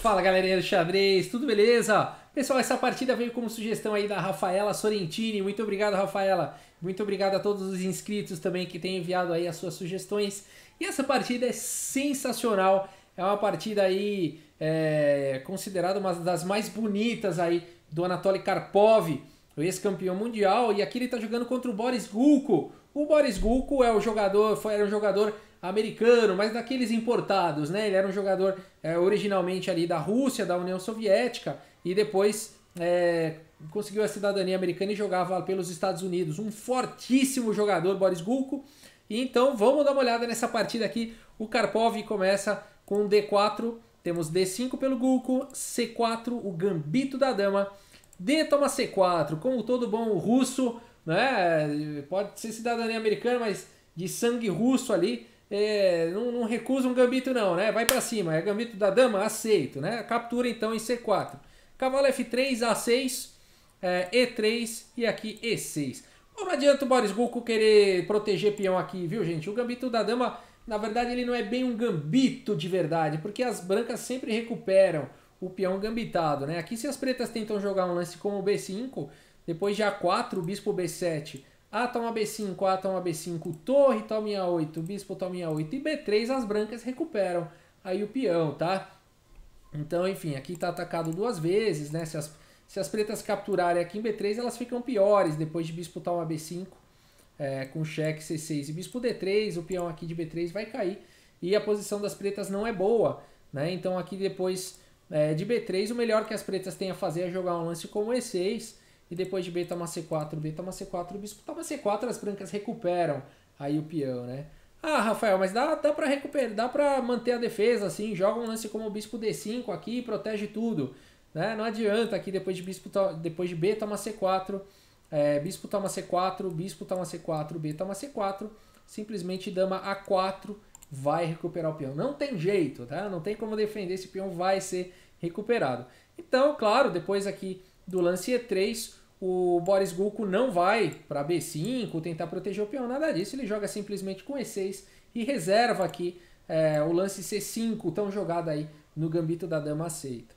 Fala galerinha do xadrez, tudo beleza? Pessoal, essa partida veio como sugestão aí da Rafaela Sorrentini. Muito obrigado, Rafaela. Muito obrigado a todos os inscritos também que têm enviado aí as suas sugestões. E essa partida é sensacional. É uma partida aí considerada uma das mais bonitas aí do Anatoly Karpov, o ex-campeão mundial. E aqui ele está jogando contra o Boris Gulko. O Boris Gulko era um jogador americano, mas daqueles importados, né? Ele era um jogador originalmente ali da Rússia, da União Soviética, e depois conseguiu a cidadania americana e jogava pelos Estados Unidos. Um fortíssimo jogador, Boris Gulko. E então vamos dar uma olhada nessa partida aqui. O Karpov começa com D4, temos D5 pelo Gulko, C4, o gambito da dama, D toma C4, como todo bom russo, né? Pode ser cidadania americana, mas de sangue russo ali. Não recusa um gambito não, né? Vai pra cima, é gambito da dama, aceito, né? Captura então em C4. Cavalo F3, A6, E3 e aqui E6. Bom, não adianta o Boris Gulko querer proteger peão aqui, viu, gente? O gambito da dama, na verdade, ele não é bem um gambito de verdade, porque as brancas sempre recuperam o peão gambitado, né? Aqui se as pretas tentam jogar um lance como o B5, depois de A4, o bispo B7, A toma B5, A toma B5, torre toma em A8, bispo toma em A8 e B3 as brancas recuperam aí o peão, tá? Então, enfim, aqui tá atacado duas vezes, né? Se as pretas capturarem aqui em B3, elas ficam piores depois de bispo toma B5, com cheque C6 e bispo D3, o peão aqui de B3 vai cair e a posição das pretas não é boa, né? Então aqui depois de B3, o melhor que as pretas têm a fazer é jogar um lance como E6, e depois de B toma C4, B toma C4, bispo toma C4, as brancas recuperam aí o peão, né? Ah, Rafael, mas dá pra recuperar, dá pra manter a defesa assim, joga um lance como o bispo D5 aqui e protege tudo, né? Não adianta aqui depois de B toma C4, bispo toma C4, bispo toma C4, B toma C4, simplesmente dama A4 vai recuperar o peão. Não tem jeito, tá? Não tem como defender, esse peão vai ser recuperado. Então, claro, depois aqui do lance E3, o Boris Gulko não vai para B5 tentar proteger o peão, nada disso. Ele joga simplesmente com E6 e reserva aqui o lance C5, tão jogado aí no gambito da dama aceita.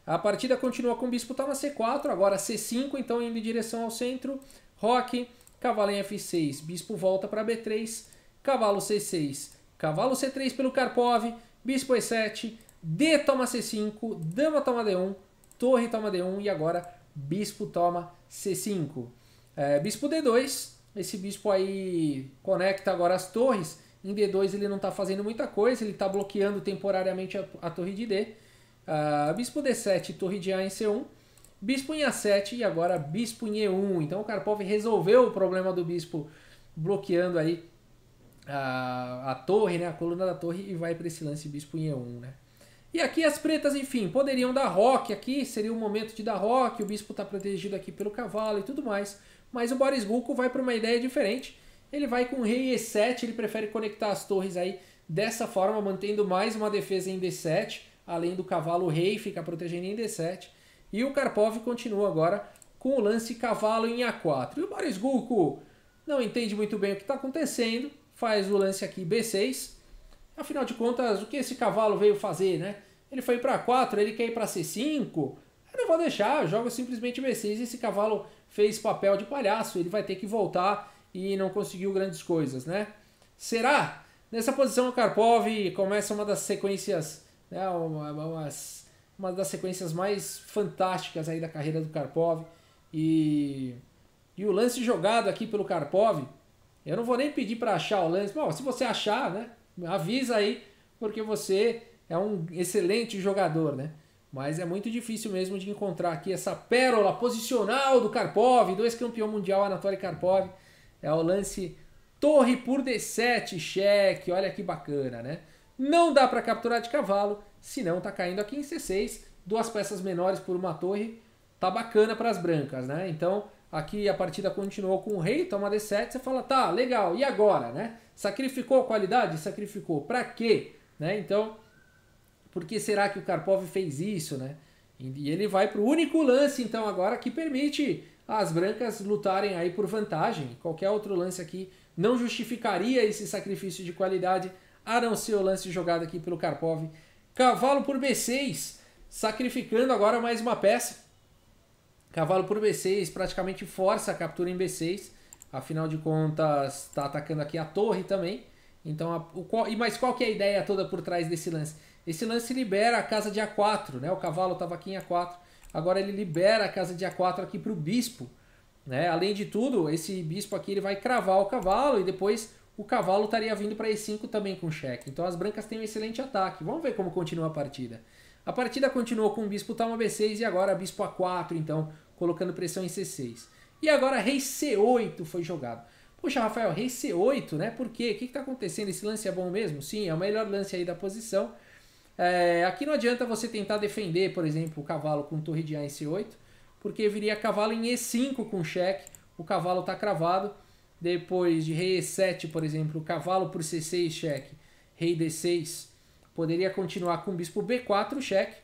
A partida continua com o bispo toma C4, agora C5, então indo em direção ao centro. Roque, cavalo em F6, bispo volta para B3, cavalo C6, cavalo C3 pelo Karpov, bispo E7, D toma C5, dama toma D1, torre toma D1 e agora bispo toma C5. Bispo D2, esse bispo aí conecta agora as torres. Em D2 ele não está fazendo muita coisa, ele está bloqueando temporariamente a torre de D. Bispo D7, torre de A em C1, bispo em A7 e agora bispo em E1. Então o Karpov resolveu o problema do bispo bloqueando aí a torre, né, a coluna da torre, e vai para esse lance bispo em E1, né? E aqui as pretas, enfim, poderiam dar roque aqui, seria o momento de dar roque, o bispo está protegido aqui pelo cavalo e tudo mais. Mas o Boris Gulko vai para uma ideia diferente, ele vai com rei E7, ele prefere conectar as torres aí dessa forma, mantendo mais uma defesa em D7, além do cavalo rei fica protegendo em D7. E o Karpov continua agora com o lance cavalo em A4. E o Boris Gulko não entende muito bem o que está acontecendo, faz o lance aqui B6. Afinal de contas, o que esse cavalo veio fazer, né? Ele foi para A4, ele quer ir para C5. Eu não vou deixar, joga simplesmente B6 e esse cavalo fez papel de palhaço. Ele vai ter que voltar e não conseguiu grandes coisas, né? Será? Nessa posição o Karpov começa uma das sequências, né, uma das sequências mais fantásticas aí da carreira do Karpov. E o lance jogado aqui pelo Karpov, eu não vou nem pedir para achar o lance. Bom, se você achar, né? Avisa aí, porque você é um excelente jogador, né? Mas é muito difícil mesmo de encontrar aqui essa pérola posicional do Karpov, do ex-campeão mundial Anatoly Karpov. É o lance torre por D7, cheque, olha que bacana, né? Não dá para capturar de cavalo, senão tá caindo aqui em C6, duas peças menores por uma torre, tá bacana para as brancas, né? Então aqui a partida continuou com o rei, toma D7, você fala, tá, legal, e agora, né? Sacrificou a qualidade? Sacrificou. Pra quê? Né? Então, por que será que o Karpov fez isso, né? E ele vai pro único lance, então, agora, que permite as brancas lutarem aí por vantagem. Qualquer outro lance aqui não justificaria esse sacrifício de qualidade, a não ser o lance jogado aqui pelo Karpov. Cavalo por B6. sacrificando agora mais uma peça. Cavalo por B6 praticamente força a captura em B6. Afinal de contas, está atacando aqui a torre também. Então, mas qual que é a ideia toda por trás desse lance? Esse lance libera a casa de A4, né? O cavalo estava aqui em A4. Agora ele libera a casa de A4 aqui para o bispo. Né? Além de tudo, esse bispo aqui ele vai cravar o cavalo e depois o cavalo estaria vindo para E5 também com cheque. Então as brancas têm um excelente ataque. Vamos ver como continua a partida. A partida continuou com o bispo toma B6 e agora bispo A4, então colocando pressão em C6. E agora rei C8 foi jogado. Poxa, Rafael, rei C8, né? Por quê? O que está acontecendo? Esse lance é bom mesmo? Sim, é o melhor lance aí da posição. Aqui não adianta você tentar defender, por exemplo, o cavalo com torre de A em C8, porque viria cavalo em E5 com cheque, o cavalo está cravado. Depois de rei E7, por exemplo, o cavalo por C6 cheque, rei D6, poderia continuar com bispo B4 cheque,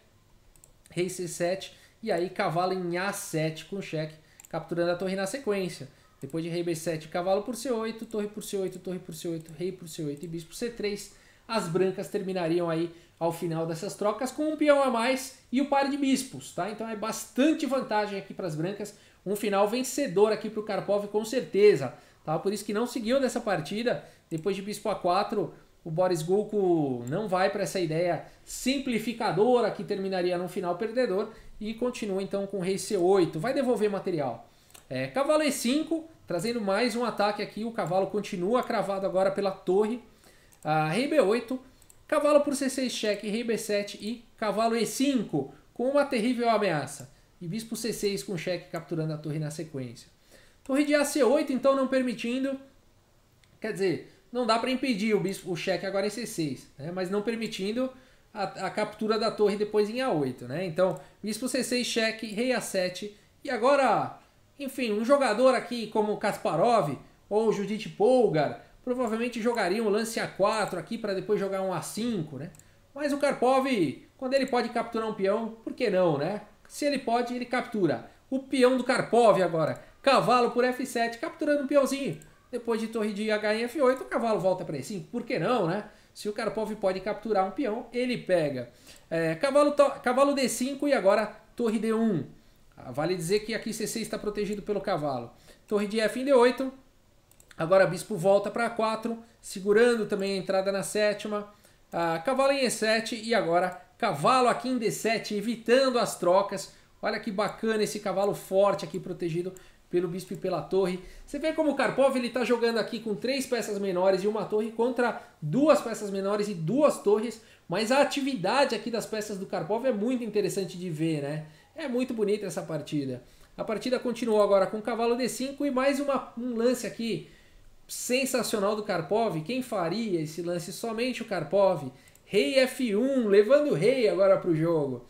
rei C7, e aí cavalo em A7 com cheque, capturando a torre na sequência. Depois de rei B7, cavalo por C8, torre por C8, torre por C8, rei por C8 e bispo C3. As brancas terminariam aí ao final dessas trocas com um peão a mais e o par de bispos, tá? Então é bastante vantagem aqui para as brancas. Um final vencedor aqui para o Karpov com certeza, tá? Por isso que não seguiu dessa partida. Depois de bispo A4, o Boris Gulko não vai para essa ideia simplificadora que terminaria num final perdedor e continua então com rei C8. Vai devolver material. Cavalo E5, trazendo mais um ataque aqui. O cavalo continua cravado agora pela torre. Rei B8, cavalo por C6 cheque, rei B7 e cavalo E5 com uma terrível ameaça. E bispo C6 com cheque capturando a torre na sequência. Torre de AC8 então não permitindo, quer dizer, não dá para impedir o cheque agora em C6, né? Mas não permitindo a captura da torre depois em A8. Né? Então bispo C6 cheque, rei A7 e agora, enfim, um jogador aqui como Kasparov ou Judith Polgar provavelmente jogaria um lance A4 aqui para depois jogar um A5, né? Mas o Karpov, quando ele pode capturar um peão, por que não, né? Se ele pode, ele captura. O peão do Karpov agora, cavalo por F7, capturando um peãozinho. Depois de torre de H em F8, o cavalo volta para E5, por que não, né? Se o Karpov pode capturar um peão, ele pega. Cavalo D5 e agora torre D1. Vale dizer que aqui C6 está protegido pelo cavalo. Torre de F em D8. Agora bispo volta para A4, segurando também a entrada na sétima. Cavalo em E7 e agora cavalo aqui em D7, evitando as trocas. Olha que bacana esse cavalo forte aqui protegido pelo bispo e pela torre. Você vê como o Karpov está jogando aqui com 3 peças menores e uma torre contra 2 peças menores e 2 torres. Mas a atividade aqui das peças do Karpov é muito interessante de ver, né? É muito bonita essa partida. A partida continuou agora com cavalo D5 e mais um lance aqui sensacional do Karpov. Quem faria esse lance? Somente o Karpov. Rei F1, levando o rei agora para o jogo.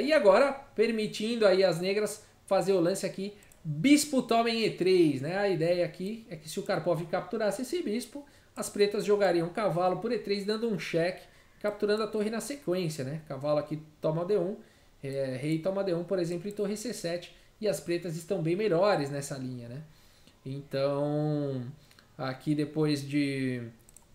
E agora, permitindo aí as negras fazer o lance aqui. Bispo toma em E3, né? A ideia aqui é que se o Karpov capturasse esse bispo, as pretas jogariam cavalo por E3, dando um cheque, capturando a torre na sequência, né? Cavalo aqui toma D1, rei toma D1, por exemplo, e torre C7. E as pretas estão bem melhores nessa linha, né? Então, aqui depois de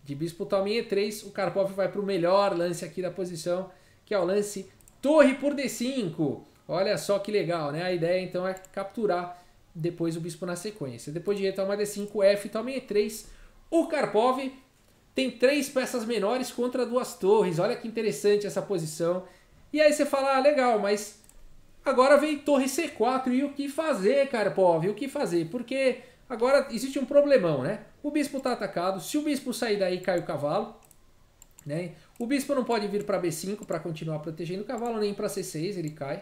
bispo toma em E3, o Karpov vai para o melhor lance aqui da posição, que é o lance torre por D5. Olha só que legal, né? A ideia então é capturar depois o bispo na sequência. Depois de rei toma D5, F toma em E3. O Karpov tem 3 peças menores contra 2 torres. Olha que interessante essa posição. E aí você fala, legal, mas agora vem torre C4. E o que fazer, Karpov? O que fazer? Porque agora existe um problemão, né? O bispo está atacado. Se o bispo sair daí, cai o cavalo. Né? O bispo não pode vir para B5 para continuar protegendo o cavalo, nem para C6, ele cai.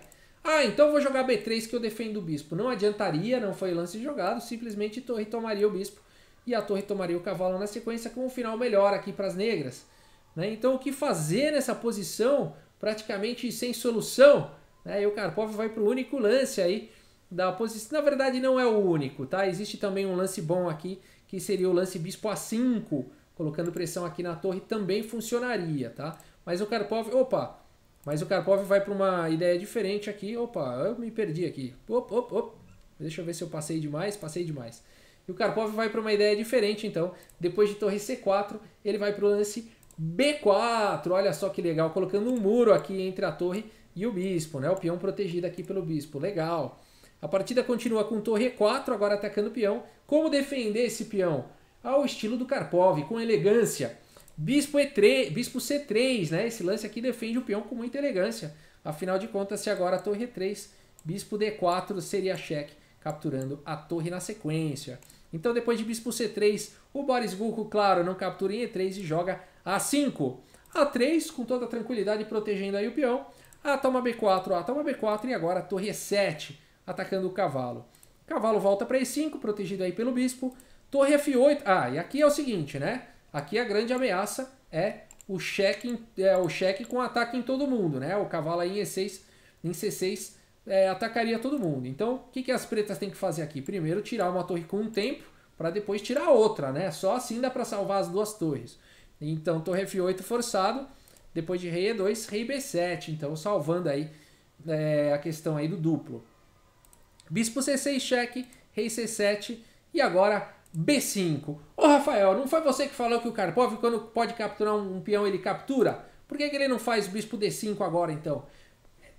Então vou jogar B3 que eu defendo o bispo. Não adiantaria, não foi lance jogado. Simplesmente torre tomaria o bispo. E a torre tomaria o cavalo na sequência com um final melhor aqui para as negras. Né? Então o que fazer nessa posição? Praticamente sem solução. Né? E o Karpov vai para o único lance aí da posição. Na verdade não é o único, tá? Existe também um lance bom aqui, que seria o lance bispo A5, colocando pressão aqui na torre, também funcionaria, tá? Mas o Karpov, mas o Karpov vai para uma ideia diferente aqui. Eu me perdi aqui. Deixa eu ver se eu passei demais. E o Karpov vai para uma ideia diferente, então. Depois de torre C4, ele vai para o lance B4, olha só que legal, colocando um muro aqui entre a torre e o bispo, né? O peão protegido aqui pelo bispo, legal. A partida continua com torre E4, agora atacando o peão. Como defender esse peão? Ao estilo do Karpov, com elegância. Bispo E3, bispo C3, né? Esse lance aqui defende o peão com muita elegância. Afinal de contas, se agora a torre E3, bispo D4 seria cheque, capturando a torre na sequência. Então, depois de bispo C3, o Boris Gulko, claro, não captura em E3 e joga A5. A3, com toda tranquilidade, protegendo aí o peão. A toma B4, A toma B4 e agora a torre E7, atacando o cavalo. Cavalo volta para E5, protegido aí pelo bispo. Torre F8. Ah, e aqui é o seguinte, né? Aqui a grande ameaça é o cheque com ataque em todo mundo, né? O cavalo aí em C6 atacaria todo mundo. Então, o que as pretas têm que fazer aqui? Primeiro, tirar uma torre com um tempo, para depois tirar outra, né? Só assim dá para salvar as duas torres. Então, torre F8 forçado, depois de rei E2, rei B7. Então, salvando aí a questão aí do duplo. Bispo C6, cheque, rei C7 e agora B5. Ô Rafael, não foi você que falou que o Karpov, quando pode capturar um peão, ele captura? Por que ele não faz bispo D5 agora, então?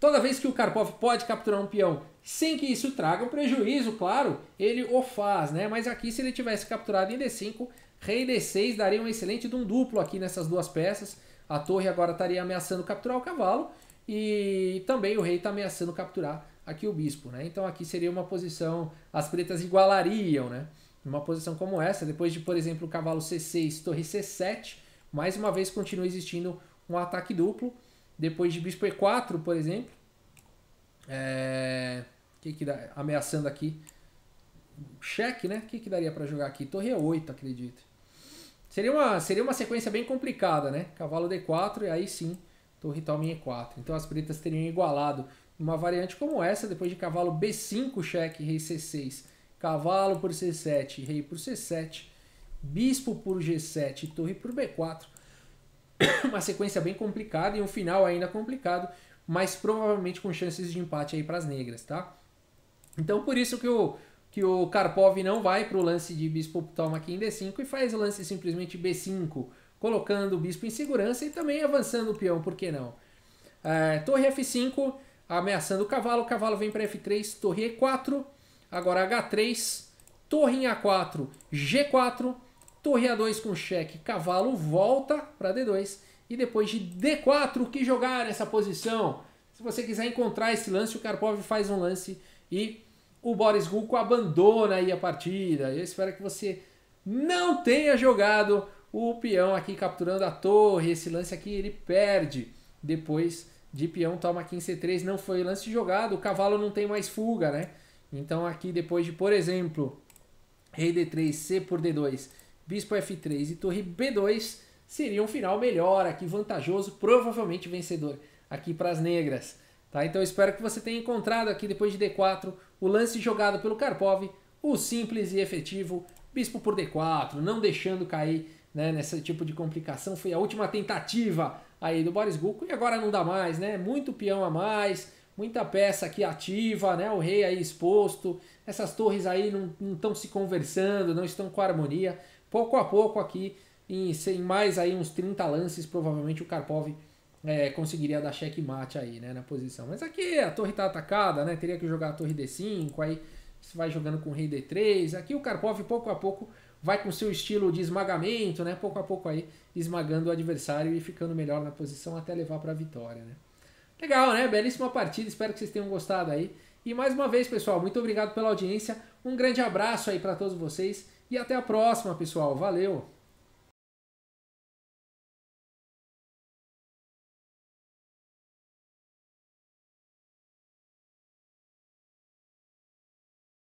Toda vez que o Karpov pode capturar um peão, sem que isso traga um prejuízo, claro, ele o faz, né? Mas aqui, se ele tivesse capturado em D5, rei D6 daria um excelente de um duplo aqui nessas duas peças. A torre agora estaria ameaçando capturar o cavalo e também o rei está ameaçando capturar aqui o bispo, né? Então aqui seria uma posição, as pretas igualariam, né? Uma posição como essa, depois de, por exemplo, o cavalo C6, torre C7, mais uma vez continua existindo um ataque duplo. Depois de bispo E4, por exemplo, que dá? Ameaçando aqui cheque, né? O que daria para jogar aqui? Torre E8, acredito. Seria uma sequência bem complicada, né? Cavalo D4 e aí sim, torre toma em E4. Então as pretas teriam igualado uma variante como essa, depois de cavalo B5, cheque, rei C6, cavalo por C7, rei por C7, bispo por G7 e torre por B4. Uma sequência bem complicada e um final ainda complicado, mas provavelmente com chances de empate aí para as negras, tá? Então por isso que o Karpov não vai para o lance de bispo toma aqui em D5 e faz o lance simplesmente B5, colocando o bispo em segurança e também avançando o peão, por que não? Torre F5, ameaçando o cavalo vem para F3, torre E4, agora H3, torre em A4, G4, torre A2 com cheque, cavalo volta para D2 e depois de D4, o que jogar nessa posição? Se você quiser encontrar esse lance, o Karpov faz um lance e o Boris Gulko abandona aí a partida. Eu espero que você não tenha jogado o peão aqui capturando a torre. Esse lance aqui ele perde depois de peão toma aqui em C3. Não foi lance jogado, o cavalo não tem mais fuga, né? Então aqui depois de, por exemplo, rei D3, C por D2, bispo F3 e torre B2, seria um final melhor aqui, vantajoso, provavelmente vencedor aqui para as negras. Tá? Então eu espero que você tenha encontrado aqui depois de D4 o lance jogado pelo Karpov, o simples e efetivo bispo por D4, não deixando cair, né, nesse tipo de complicação. Foi a última tentativa aí do Boris Gulko e agora não dá mais, né? Muito peão a mais, muita peça aqui ativa, né? O rei aí exposto, essas torres aí não estão se conversando, não estão com harmonia. Pouco a pouco aqui, em mais aí uns 30 lances, provavelmente o Karpov conseguiria dar checkmate aí, né, na posição. Mas aqui a torre está atacada, né? Teria que jogar a torre D5, aí você vai jogando com o rei D3. Aqui o Karpov pouco a pouco vai com seu estilo de esmagamento, né? Pouco a pouco aí esmagando o adversário e ficando melhor na posição até levar para a vitória, né? Legal, né? Belíssima partida, espero que vocês tenham gostado aí. E mais uma vez, pessoal, muito obrigado pela audiência. Um grande abraço aí para todos vocês e até a próxima, pessoal. Valeu!